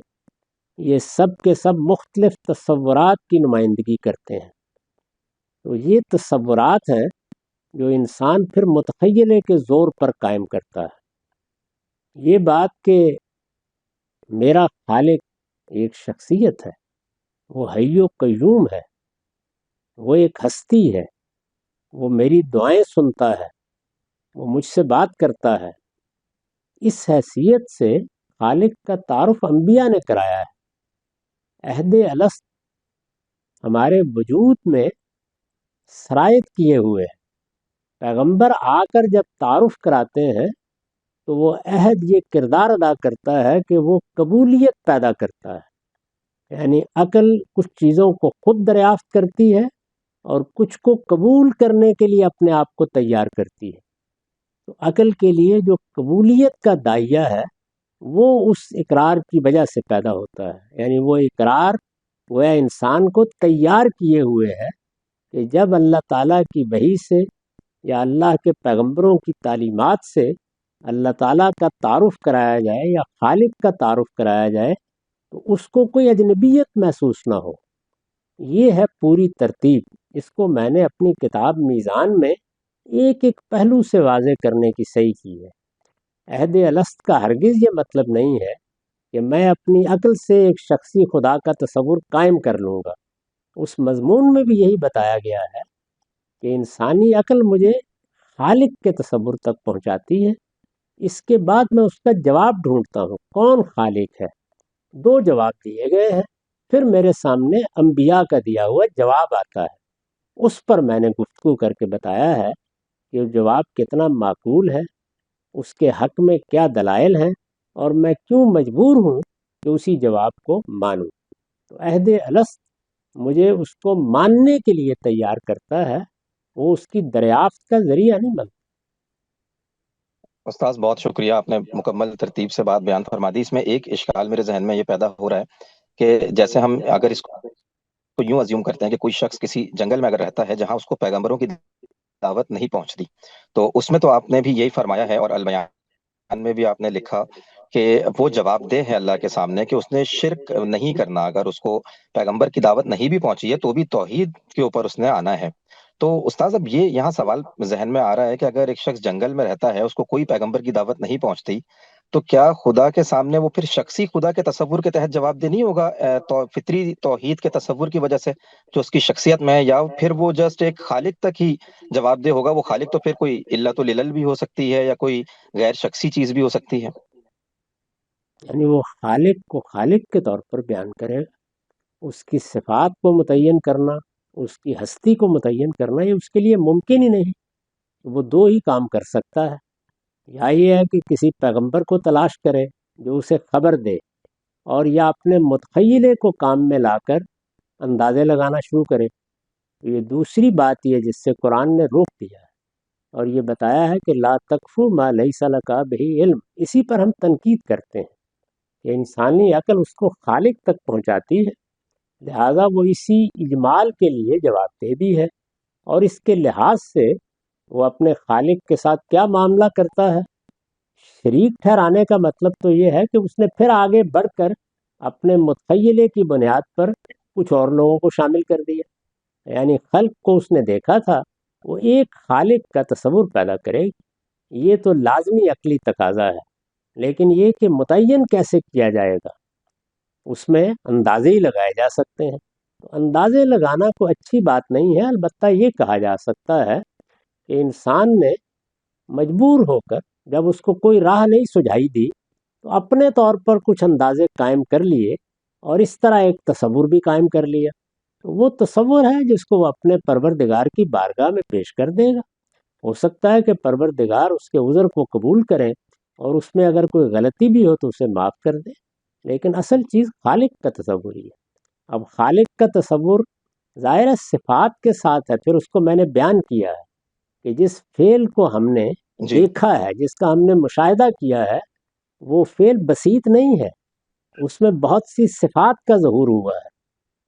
یہ سب کے سب مختلف تصورات کی نمائندگی کرتے ہیں۔ تو یہ تصورات ہیں جو انسان پھر متخیلے کے زور پر قائم کرتا ہے۔ یہ بات کہ میرا خالق ایک شخصیت ہے، وہ حی و قیوم ہے، وہ ایک ہستی ہے، وہ میری دعائیں سنتا ہے، وہ مجھ سے بات کرتا ہے، اس حیثیت سے خالق کا تعارف انبیاء نے کرایا ہے۔ عہد الست ہمارے وجود میں سرایت کیے ہوئے ہے۔ پیغمبر آ کر جب تعارف کراتے ہیں تو وہ عہد یہ کردار ادا کرتا ہے کہ وہ قبولیت پیدا کرتا ہے، یعنی عقل کچھ چیزوں کو خود دریافت کرتی ہے اور کچھ کو قبول کرنے کے لیے اپنے آپ کو تیار کرتی ہے۔ تو عقل کے لیے جو قبولیت کا داعیہ ہے وہ اس اقرار کی وجہ سے پیدا ہوتا ہے، یعنی وہ اقرار گویا انسان کو تیار کیے ہوئے ہے کہ جب اللہ تعالیٰ کی وحی سے یا اللہ کے پیغمبروں کی تعلیمات سے اللہ تعالیٰ کا تعارف کرایا جائے یا خالق کا تعارف کرایا جائے تو اس کو کوئی اجنبیت محسوس نہ ہو۔ یہ ہے پوری ترتیب۔ اس کو میں نے اپنی کتاب میزان میں ایک ایک پہلو سے واضح کرنے کی صحیح کی ہے۔ عہد الست کا ہرگز یہ مطلب نہیں ہے کہ میں اپنی عقل سے ایک شخصی خدا کا تصور قائم کر لوں گا۔ اس مضمون میں بھی یہی بتایا گیا ہے کہ انسانی عقل مجھے خالق کے تصور تک پہنچاتی ہے، اس کے بعد میں اس کا جواب ڈھونڈتا ہوں، کون خالق ہے؟ دو جواب دیے گئے ہیں، پھر میرے سامنے انبیاء کا دیا ہوا جواب آتا ہے، اس پر میں نے گفتگو کر کے بتایا ہے کہ وہ جواب کتنا معقول ہے، اس کے حق میں کیا دلائل ہیں، اور میں کیوں مجبور ہوں کہ اسی جواب کو مانوں۔ تو عہد الست مجھے اس کو ماننے کے لیے تیار کرتا ہے، وہ اس کی دریافت کا ذریعہ نہیں بنتا۔ استاذ بہت شکریہ، آپ نے مکمل ترتیب سے بات بیان فرما دی۔ اس میں ایک اشکال میرے ذہن میں یہ پیدا ہو رہا ہے کہ جیسے ہم اگر اس کو یوں ازیوم کرتے ہیں کہ کوئی شخص کسی جنگل میں اگر رہتا ہے جہاں اس کو پیغمبروں کی دعوت نہیں پہنچتی، تو اس میں تو آپ نے بھی یہی فرمایا ہے اور البیان میں بھی آپ نے لکھا کہ وہ جواب دہ ہے اللہ کے سامنے کہ اس نے شرک نہیں کرنا، اگر اس کو پیغمبر کی دعوت نہیں بھی پہنچی ہے تو بھی توحید کے اوپر اس نے آنا ہے۔ تو استاذ اب یہ یہاں سوال ذہن میں آ رہا ہے کہ اگر ایک شخص جنگل میں رہتا ہے، اس کو کوئی پیغمبر کی دعوت نہیں پہنچتی، تو کیا خدا کے سامنے وہ پھر شخصی خدا کے تصور کے تحت جواب دہ نہیں ہوگا، فطری توحید کے تصور کی وجہ سے جو اس کی شخصیت میں ہے، یا پھر وہ جسٹ ایک خالق تک ہی جواب دہ ہوگا؟ وہ خالق تو پھر کوئی علت العلل بھی ہو سکتی ہے یا کوئی غیر شخصی چیز بھی ہو سکتی ہے۔ یعنی وہ خالق کو خالق کے طور پر بیان کرے گا، اس کی صفات کو متعین کرنا، اس کی ہستی کو متعین کرنا، یہ اس کے لیے ممکن ہی نہیں۔ وہ دو ہی کام کر سکتا ہے، یا یہ ہے کہ کسی پیغمبر کو تلاش کرے جو اسے خبر دے، اور یا اپنے متخیلے کو کام میں لا کر اندازے لگانا شروع کرے۔ تو یہ دوسری بات یہ جس سے قرآن نے روک دیا ہے اور یہ بتایا ہے کہ لا تقف ما لیس لک بہ علم۔ اسی پر ہم تنقید کرتے ہیں کہ انسانی عقل اس کو خالق تک پہنچاتی ہے، لہٰذا وہ اسی اجمال کے لیے جواب دہ بھی ہے، اور اس کے لحاظ سے وہ اپنے خالق کے ساتھ کیا معاملہ کرتا ہے۔ شریک ٹھہرانے کا مطلب تو یہ ہے کہ اس نے پھر آگے بڑھ کر اپنے متخیلے کی بنیاد پر کچھ اور لوگوں کو شامل کر دیا، یعنی خلق کو اس نے دیکھا تھا، وہ ایک خالق کا تصور پیدا کرے گی۔ یہ تو لازمی عقلی تقاضا ہے، لیکن یہ کہ متعین کیسے کیا جائے گا، اس میں اندازے ہی لگائے جا سکتے ہیں۔ تو اندازے لگانا کوئی اچھی بات نہیں ہے، البتہ یہ کہا جا سکتا ہے کہ انسان نے مجبور ہو کر جب اس کو کوئی راہ نہیں سجھائی دی تو اپنے طور پر کچھ اندازے قائم کر لیے، اور اس طرح ایک تصور بھی قائم کر لیا۔ تو وہ تصور ہے جس کو وہ اپنے پروردگار کی بارگاہ میں پیش کر دے گا۔ ہو سکتا ہے کہ پروردگار اس کے عذر کو قبول کرے اور اس میں اگر کوئی غلطی بھی ہو تو اسے معاف کر دے، لیکن اصل چیز خالق کا تصور ہی ہے۔ اب خالق کا تصور ظاہر صفات کے ساتھ ہے، پھر اس کو میں نے بیان کیا ہے کہ جس فعل کو ہم نے جی دیکھا ہے، جس کا ہم نے مشاہدہ کیا ہے، وہ فعل بسیط نہیں ہے، اس میں بہت سی صفات کا ظہور ہوا ہے۔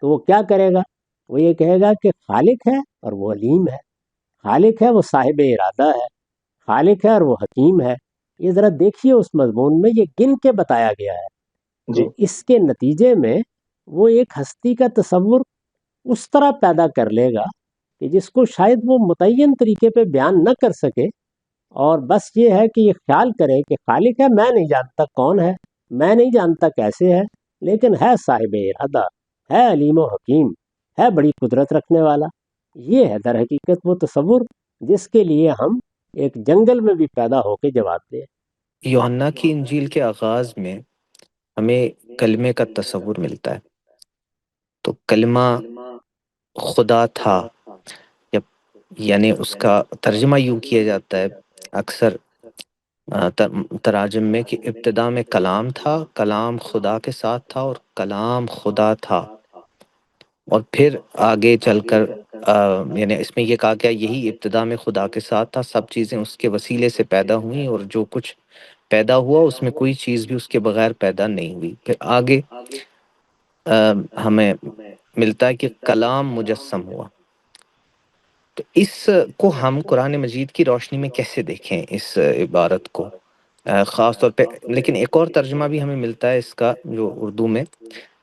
تو وہ کیا کرے گا؟ وہ یہ کہے گا کہ خالق ہے اور وہ علیم ہے، خالق ہے وہ صاحب ارادہ ہے، خالق ہے اور وہ حکیم ہے۔ یہ ذرا دیکھیے اس مضمون میں یہ گن کے بتایا گیا ہے۔ جی تو اس کے نتیجے میں وہ ایک ہستی کا تصور اس طرح پیدا کر لے گا کہ جس کو شاید وہ متعین طریقے پہ بیان نہ کر سکے، اور بس یہ ہے کہ یہ خیال کرے کہ خالق ہے، میں نہیں جانتا کون ہے، میں نہیں جانتا کیسے ہے، لیکن ہے صاحب ارادہ، ہے علیم و حکیم، ہے بڑی قدرت رکھنے والا۔ یہ ہے در حقیقت وہ تصور جس کے لیے ہم ایک جنگل میں بھی پیدا ہو کے جواب دیں۔ یوحنا کی انجیل کے آغاز میں ہمیں کلمے کا تصور ملتا ہے، تو کلمہ خدا تھا، یا یعنی اس کا ترجمہ یوں کیا جاتا ہے اکثر تراجم میں کہ ابتدا میں کلام تھا، کلام خدا کے ساتھ تھا اور کلام خدا تھا۔ اور پھر آگے چل کر یعنی اس میں یہ کہا گیا یہی ابتدا میں خدا کے ساتھ تھا، سب چیزیں اس کے وسیلے سے پیدا ہوئیں اور جو کچھ پیدا ہوا اس میں کوئی چیز بھی اس کے بغیر پیدا نہیں ہوئی۔ پھر آگے ہمیں ملتا ہے کہ کلام مجسم ہوا۔ تو اس کو ہم قرآن مجید کی روشنی میں کیسے دیکھیں اس عبارت کو؟ خاص طور پہ لیکن ایک اور ترجمہ بھی ہمیں ملتا ہے اس کا جو اردو میں،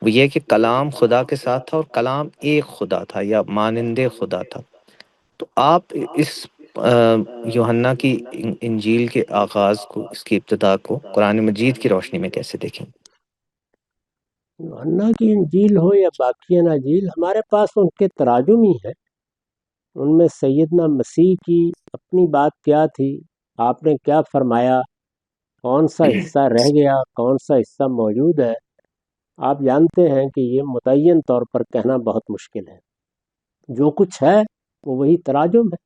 وہ یہ کہ کلام خدا کے ساتھ تھا اور کلام ایک خدا تھا یا مانند خدا تھا۔ تو آپ اس یوحنا کی انجیل کے آغاز کو، اس کی ابتدا کو قرآن مجید کی روشنی میں کیسے دیکھیں؟ یوحنا کی انجیل ہو یا باقی اناجیل، ہمارے پاس ان کے تراجم ہی ہیں۔ ان میں سیدنا مسیح کی اپنی بات کیا تھی، آپ نے کیا فرمایا، کون سا حصہ رہ گیا، کون سا حصہ موجود ہے، آپ جانتے ہیں کہ یہ متعین طور پر کہنا بہت مشکل ہے۔ جو کچھ ہے وہ وہی تراجم ہے،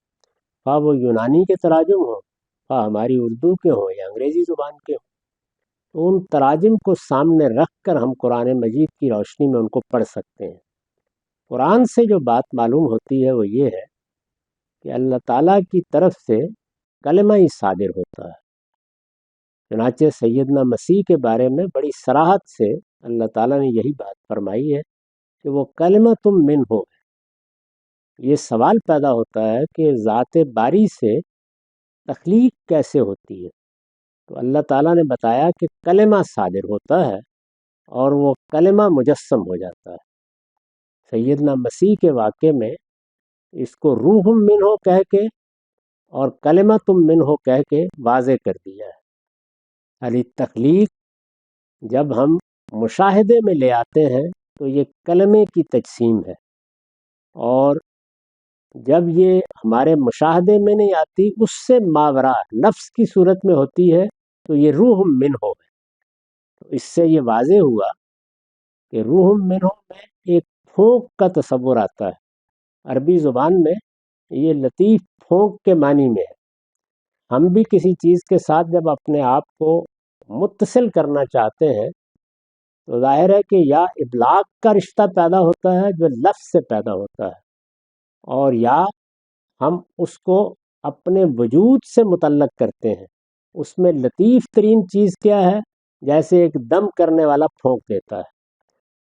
خواہ وہ یونانی کے تراجم ہوں، خواہ ہماری اردو کے ہوں یا انگریزی زبان کے ہوں۔ تو ان تراجم کو سامنے رکھ کر ہم قرآن مجید کی روشنی میں ان کو پڑھ سکتے ہیں۔ قرآن سے جو بات معلوم ہوتی ہے وہ یہ ہے کہ اللہ تعالیٰ کی طرف سے کلمہ ہی صادر ہوتا ہے۔ چنانچہ سیدنا مسیح کے بارے میں بڑی صراحت سے اللہ تعالیٰ نے یہی بات فرمائی ہے کہ وہ کلمہ تم من ہو۔ یہ سوال پیدا ہوتا ہے کہ ذات باری سے تخلیق کیسے ہوتی ہے؟ تو اللہ تعالیٰ نے بتایا کہ کلمہ صادر ہوتا ہے اور وہ کلمہ مجسم ہو جاتا ہے۔ سیدنا مسیح کے واقعے میں اس کو روح من ہو کہہ کے اور کلمہ تم من ہو کہہ کے واضح کر دیا ہے۔ یعنی تخلیق جب ہم مشاہدے میں لے آتے ہیں تو یہ کلمے کی تجسیم ہے، اور جب یہ ہمارے مشاہدے میں نہیں آتی، اس سے ماورا نفس کی صورت میں ہوتی ہے، تو یہ روح من ہو ہے۔ تو اس سے یہ واضح ہوا کہ روح من ہو میں ایک پھونک کا تصور آتا ہے۔ عربی زبان میں یہ لطیف پھونک کے معنی میں ہے۔ ہم بھی کسی چیز کے ساتھ جب اپنے آپ کو متصل کرنا چاہتے ہیں تو ظاہر ہے کہ یا ابلاغ کا رشتہ پیدا ہوتا ہے جو لفظ سے پیدا ہوتا ہے، اور یا ہم اس کو اپنے وجود سے متعلق کرتے ہیں۔ اس میں لطیف ترین چیز کیا ہے؟ جیسے ایک دم کرنے والا پھونک دیتا ہے۔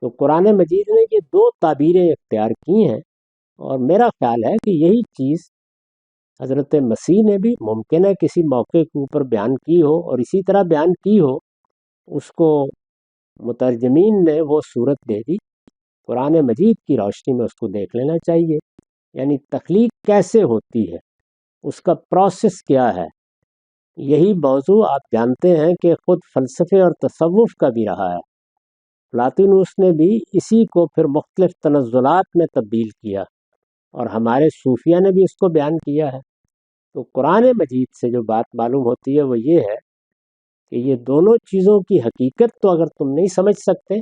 تو قرآن مجید نے یہ دو تعبیریں اختیار کی ہیں، اور میرا خیال ہے کہ یہی چیز حضرت مسیح نے بھی ممکن ہے کسی موقع کے اوپر بیان کی ہو، اور اسی طرح بیان کی ہو، اس کو مترجمین نے وہ صورت دے دی۔ قرآن مجید کی روشنی میں اس کو دیکھ لینا چاہیے، یعنی تخلیق کیسے ہوتی ہے، اس کا پروسیس کیا ہے۔ یہی موضوع آپ جانتے ہیں کہ خود فلسفے اور تصوف کا بھی رہا ہے۔ پلاطینوس نے بھی اسی کو پھر مختلف تنزلات میں تبدیل کیا، اور ہمارے صوفیہ نے بھی اس کو بیان کیا ہے۔ تو قرآن مجید سے جو بات معلوم ہوتی ہے وہ یہ ہے کہ یہ دونوں چیزوں کی حقیقت تو اگر تم نہیں سمجھ سکتے،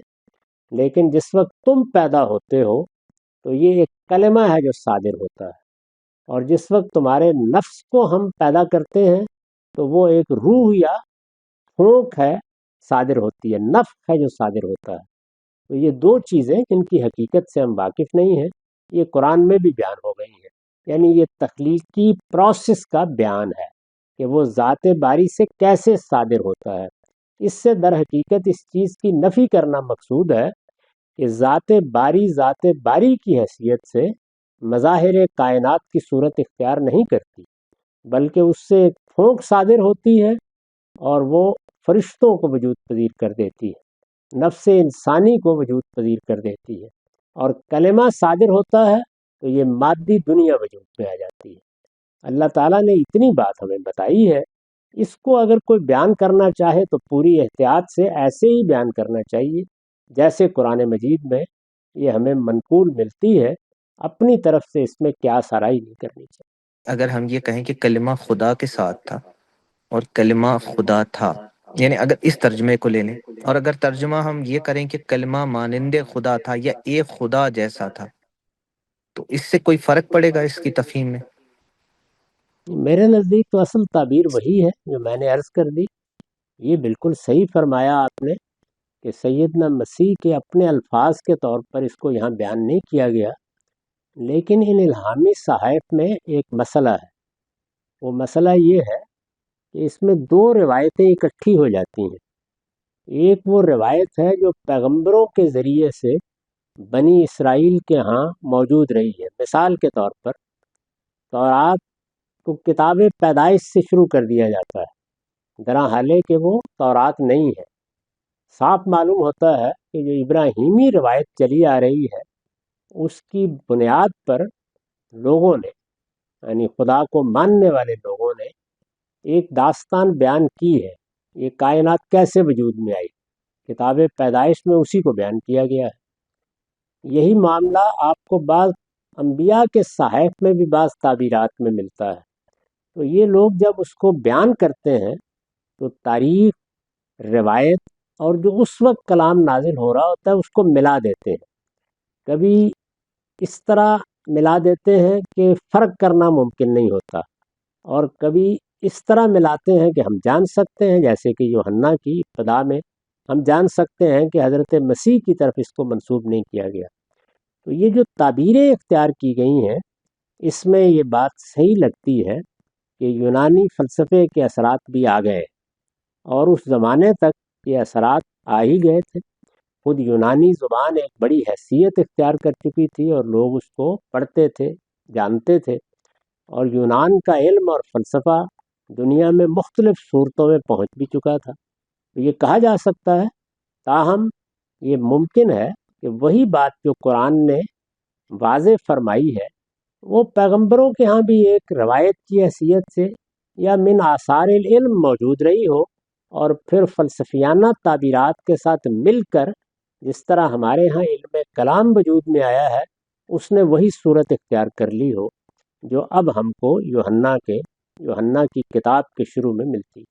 لیکن جس وقت تم پیدا ہوتے ہو تو یہ ایک کلمہ ہے جو صادر ہوتا ہے، اور جس وقت تمہارے نفس کو ہم پیدا کرتے ہیں تو وہ ایک روح یا پھونک ہے صادر ہوتی ہے، نفخ ہے جو صادر ہوتا ہے۔ تو یہ دو چیزیں جن کی حقیقت سے ہم واقف نہیں ہیں، یہ قرآن میں بھی بیان ہو گئی ہیں۔ یعنی یہ تخلیقی پروسیس کا بیان ہے کہ وہ ذات باری سے کیسے صادر ہوتا ہے۔ اس سے در حقیقت اس چیز کی نفی کرنا مقصود ہے کہ ذات باری کی حیثیت سے مظاہر کائنات کی صورت اختیار نہیں کرتی، بلکہ اس سے ایک پھونک صادر ہوتی ہے اور وہ فرشتوں کو وجود پذیر کر دیتی ہے، نفس انسانی کو وجود پذیر کر دیتی ہے، اور کلمہ صادر ہوتا ہے تو یہ مادی دنیا وجود میں آ جاتی ہے۔ اللہ تعالیٰ نے اتنی بات ہمیں بتائی ہے، اس کو اگر کوئی بیان کرنا چاہے تو پوری احتیاط سے ایسے ہی بیان کرنا چاہیے جیسے قرآن مجید میں یہ ہمیں منقول ملتی ہے، اپنی طرف سے اس میں قیاس آرائی نہیں کرنی چاہیے۔ اگر ہم یہ کہیں کہ کلمہ خدا کے ساتھ تھا اور کلمہ خدا تھا، یعنی اگر اس ترجمے کو لے لیں، اور اگر ترجمہ ہم یہ کریں کہ کلمہ مانند خدا تھا یا ایک خدا جیسا تھا، تو اس سے کوئی فرق پڑے گا اس کی تفہیم میں؟ میرے نزدیک تو اصل تعبیر وہی ہے جو میں نے عرض کر دی۔ یہ بالکل صحیح فرمایا آپ نے کہ سیدنا مسیح کے اپنے الفاظ کے طور پر اس کو یہاں بیان نہیں کیا گیا، لیکن ان الہامی صحائف میں ایک مسئلہ ہے۔ وہ مسئلہ یہ ہے کہ اس میں دو روایتیں اکٹھی ہو جاتی ہیں۔ ایک وہ روایت ہے جو پیغمبروں کے ذریعے سے بنی اسرائیل کے ہاں موجود رہی ہے۔ مثال کے طور پر تورات کو کتاب پیدائش سے شروع کر دیا جاتا ہے، درا حالے کہ وہ تورات نہیں ہے۔ صاف معلوم ہوتا ہے کہ جو ابراہیمی روایت چلی آ رہی ہے اس کی بنیاد پر لوگوں نے، یعنی خدا کو ماننے والے لوگوں نے ایک داستان بیان کی ہے۔ یہ کائنات کیسے وجود میں آئی، کتاب پیدائش میں اسی کو بیان کیا گیا ہے۔ یہی معاملہ آپ کو بعض انبیاء کے صحائف میں بھی بعض تعبیرات میں ملتا ہے۔ تو یہ لوگ جب اس کو بیان کرتے ہیں تو تاریخ، روایت اور جو اس وقت کلام نازل ہو رہا ہوتا ہے اس کو ملا دیتے ہیں۔ کبھی اس طرح ملا دیتے ہیں کہ فرق کرنا ممکن نہیں ہوتا، اور کبھی اس طرح ملاتے ہیں کہ ہم جان سکتے ہیں، جیسے کہ یوحنا کی ابتدا میں ہم جان سکتے ہیں کہ حضرت مسیح کی طرف اس کو منسوب نہیں کیا گیا۔ تو یہ جو تعبیریں اختیار کی گئی ہیں اس میں یہ بات صحیح لگتی ہے کہ یونانی فلسفے کے اثرات بھی آ گئے، اور اس زمانے تک یہ اثرات آ ہی گئے تھے۔ خود یونانی زبان ایک بڑی حیثیت اختیار کر چکی تھی اور لوگ اس کو پڑھتے تھے، جانتے تھے، اور یونان کا علم اور فلسفہ دنیا میں مختلف صورتوں میں پہنچ بھی چکا تھا۔ تو یہ کہا جا سکتا ہے، تاہم یہ ممکن ہے کہ وہی بات جو قرآن نے واضح فرمائی ہے وہ پیغمبروں کے ہاں بھی ایک روایت کی حیثیت سے یا من آثار العلم موجود رہی ہو، اور پھر فلسفیانہ تعبیرات کے ساتھ مل کر جس طرح ہمارے ہاں علم کلام وجود میں آیا ہے اس نے وہی صورت اختیار کر لی ہو جو اب ہم کو یوحنا کی کتاب کے شروع میں ملتی۔